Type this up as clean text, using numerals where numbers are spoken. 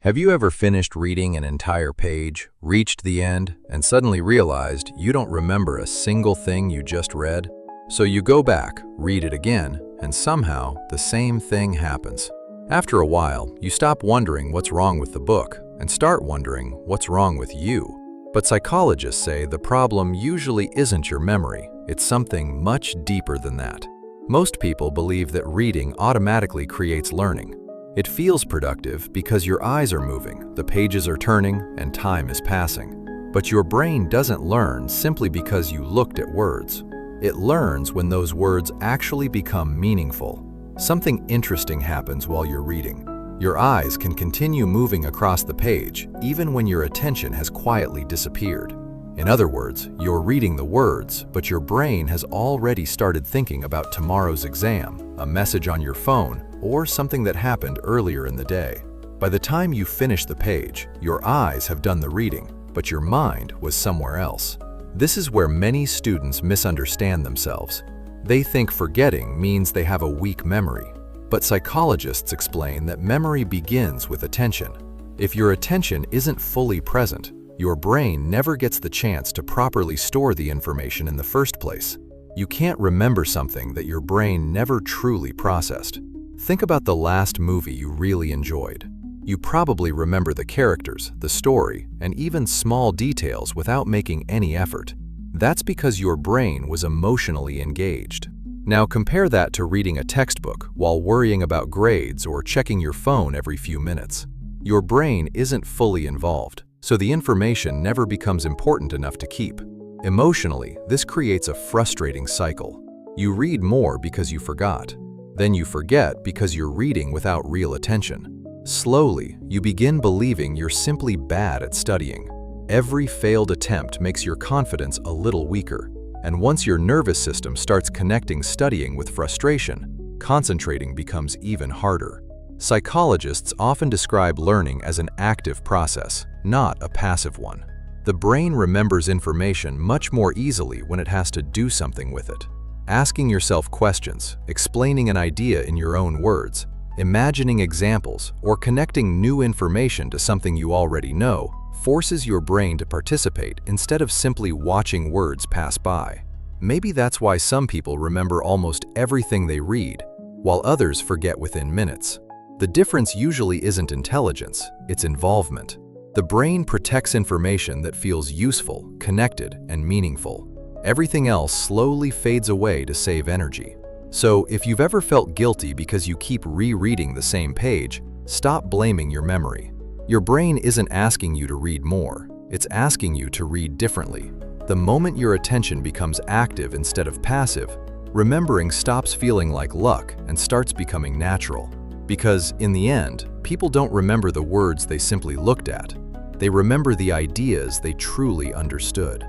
Have you ever finished reading an entire page, reached the end, and suddenly realized you don't remember a single thing you just read? So you go back, read it again, and somehow the same thing happens. After a while, you stop wondering what's wrong with the book and start wondering what's wrong with you. But psychologists say the problem usually isn't your memory, it's something much deeper than that. Most people believe that reading automatically creates learning. It feels productive because your eyes are moving, the pages are turning, and time is passing. But your brain doesn't learn simply because you looked at words. It learns when those words actually become meaningful. Something interesting happens while you're reading. Your eyes can continue moving across the page, even when your attention has quietly disappeared. In other words, you're reading the words, but your brain has already started thinking about tomorrow's exam, a message on your phone, or something that happened earlier in the day. By the time you finish the page, your eyes have done the reading, but your mind was somewhere else. This is where many students misunderstand themselves. They think forgetting means they have a weak memory, but psychologists explain that memory begins with attention. If your attention isn't fully present, your brain never gets the chance to properly store the information in the first place. You can't remember something that your brain never truly processed. Think about the last movie you really enjoyed. You probably remember the characters, the story, and even small details without making any effort. That's because your brain was emotionally engaged. Now compare that to reading a textbook while worrying about grades or checking your phone every few minutes. Your brain isn't fully involved, so the information never becomes important enough to keep. Emotionally, this creates a frustrating cycle. You read more because you forgot. Then you forget because you're reading without real attention. Slowly, you begin believing you're simply bad at studying. Every failed attempt makes your confidence a little weaker. And once your nervous system starts connecting studying with frustration, concentrating becomes even harder. Psychologists often describe learning as an active process, not a passive one. The brain remembers information much more easily when it has to do something with it. Asking yourself questions, explaining an idea in your own words, imagining examples, or connecting new information to something you already know forces your brain to participate instead of simply watching words pass by. Maybe that's why some people remember almost everything they read, while others forget within minutes. The difference usually isn't intelligence, it's involvement. The brain protects information that feels useful, connected, and meaningful. Everything else slowly fades away to save energy. So if you've ever felt guilty because you keep rereading the same page, stop blaming your memory. Your brain isn't asking you to read more, it's asking you to read differently. The moment your attention becomes active instead of passive, remembering stops feeling like luck and starts becoming natural. Because in the end, people don't remember the words they simply looked at. They remember the ideas they truly understood.